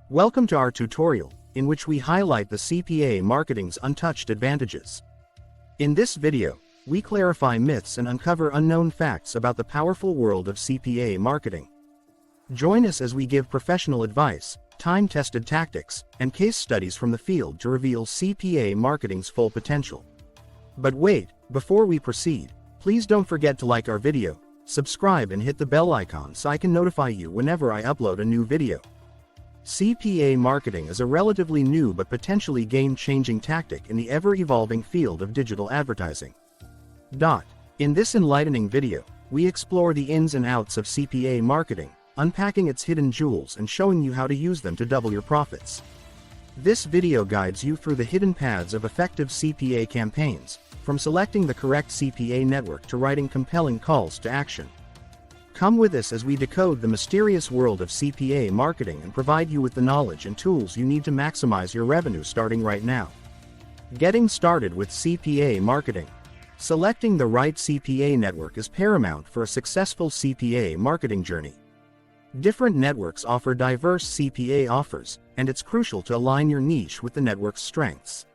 Welcome to our tutorial, in which we highlight the CPA marketing's untouched advantages. In this video, we clarify myths and uncover unknown facts about the powerful world of CPA marketing. Join us as we give professional advice, time-tested tactics, and case studies from the field to reveal CPA marketing's full potential. But wait, before we proceed, please don't forget to like our video, subscribe and hit the bell icon so I can notify you whenever I upload a new video. CPA marketing is a relatively new but potentially game-changing tactic in the ever-evolving field of digital advertising. In this enlightening video, we explore the ins and outs of CPA marketing, unpacking its hidden jewels and showing you how to use them to double your profits. This video guides you through the hidden paths of effective CPA campaigns, from selecting the correct CPA network to writing compelling calls to action. Come with us as we decode the mysterious world of CPA marketing and provide you with the knowledge and tools you need to maximize your revenue starting right now. Getting started with CPA marketing. Selecting the right CPA network is paramount for a successful CPA marketing journey. Different networks offer diverse CPA offers, and it's crucial to align your niche with the network's strengths.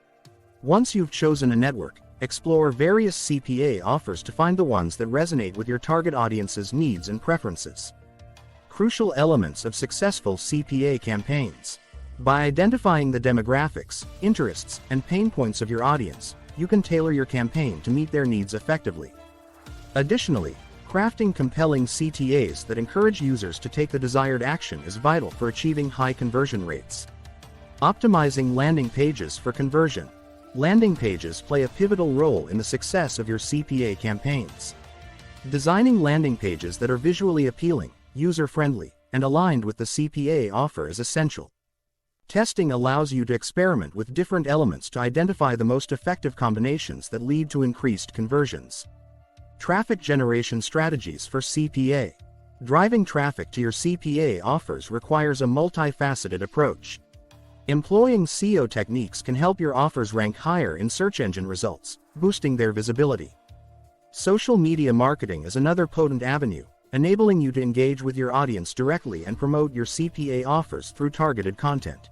Once you've chosen a network, explore various CPA offers to find the ones that resonate with your target audience's needs and preferences. Crucial elements of successful CPA campaigns. By identifying the demographics, interests, and pain points of your audience, you can tailor your campaign to meet their needs effectively. Additionally, crafting compelling CTAs that encourage users to take the desired action is vital for achieving high conversion rates. Optimizing landing pages for conversion. Landing pages play a pivotal role in the success of your CPA campaigns. Designing landing pages that are visually appealing, user-friendly, and aligned with the CPA offer is essential. Testing allows you to experiment with different elements to identify the most effective combinations that lead to increased conversions. Traffic generation strategies for CPA. Driving traffic to your CPA offers requires a multifaceted approach. Employing SEO techniques can help your offers rank higher in search engine results, boosting their visibility. Social media marketing is another potent avenue, enabling you to engage with your audience directly and promote your CPA offers through targeted content.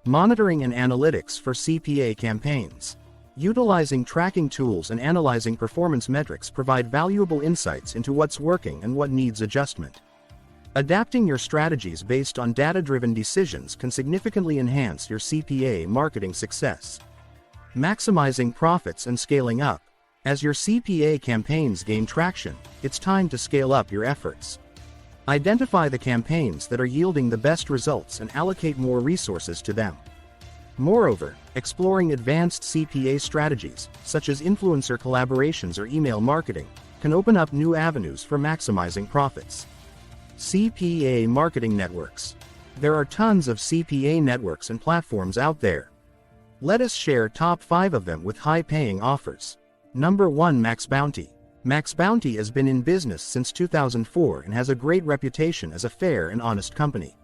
Monitoring and analytics for CPA campaigns. Utilizing tracking tools and analyzing performance metrics provide valuable insights into what's working and what needs adjustment. Adapting your strategies based on data-driven decisions can significantly enhance your CPA marketing success. Maximizing profits and scaling up. As your CPA campaigns gain traction, it's time to scale up your efforts. Identify the campaigns that are yielding the best results and allocate more resources to them. Moreover, exploring advanced CPA strategies, such as influencer collaborations or email marketing, can open up new avenues for maximizing profits. CPA Marketing Networks. There are tons of CPA networks and platforms out there. Let us share top 5 of them with high-paying offers. Number 1. Max Bounty. Max Bounty has been in business since 2004 and has a great reputation as a fair and honest company.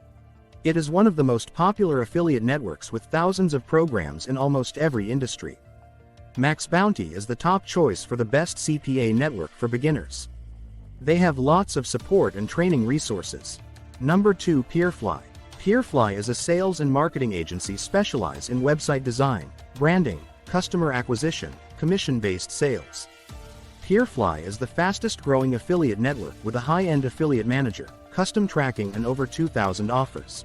It is one of the most popular affiliate networks with thousands of programs in almost every industry. Max Bounty is the top choice for the best CPA network for beginners. They have lots of support and training resources. Number 2. Peerfly. Peerfly is a sales and marketing agency specialized in website design, branding, customer acquisition, commission-based sales. Peerfly is the fastest-growing affiliate network with a high-end affiliate manager, custom tracking and over 2,000 offers.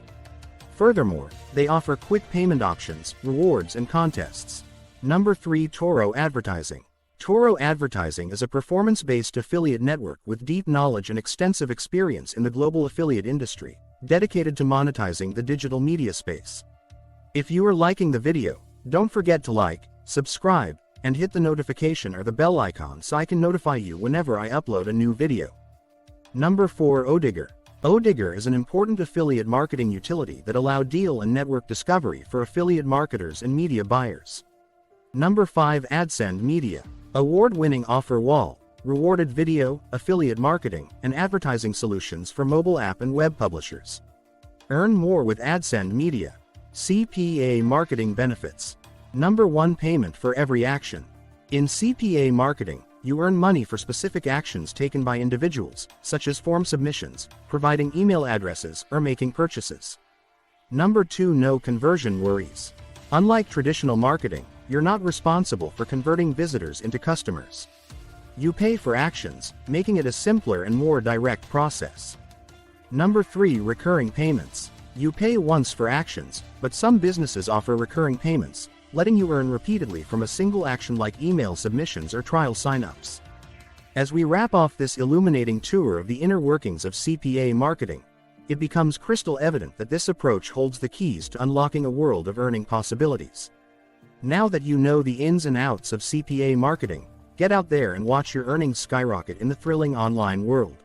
Furthermore, they offer quick payment options, rewards and contests. Number 3. Toro Advertising. Toro Advertising is a performance-based affiliate network with deep knowledge and extensive experience in the global affiliate industry, dedicated to monetizing the digital media space. If you are liking the video, don't forget to like, subscribe, and hit the notification or the bell icon so I can notify you whenever I upload a new video. Number 4. Odigger. Odigger is an important affiliate marketing utility that allows deal and network discovery for affiliate marketers and media buyers. Number 5. AdSend Media. Award-winning offer wall, rewarded video, affiliate marketing, and advertising solutions for mobile app and web publishers. Earn more with AdSend Media. CPA Marketing Benefits. Number 1. Payment for every action. In CPA marketing, you earn money for specific actions taken by individuals, such as form submissions, providing email addresses, or making purchases. Number 2. No conversion worries. Unlike traditional marketing, you're not responsible for converting visitors into customers. You pay for actions, making it a simpler and more direct process. Number 3. Recurring payments. You pay once for actions, but some businesses offer recurring payments, letting you earn repeatedly from a single action like email submissions or trial signups. As we wrap off this illuminating tour of the inner workings of CPA marketing, it becomes crystal evident that this approach holds the keys to unlocking a world of earning possibilities. Now that you know the ins and outs of CPA marketing, get out there and watch your earnings skyrocket in the thrilling online world.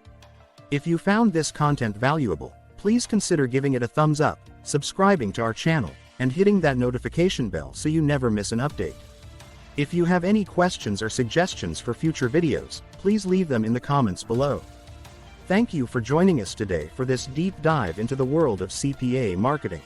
If you found this content valuable, please consider giving it a thumbs up, subscribing to our channel, and hitting that notification bell so you never miss an update. If you have any questions or suggestions for future videos, please leave them in the comments below. Thank you for joining us today for this deep dive into the world of CPA marketing.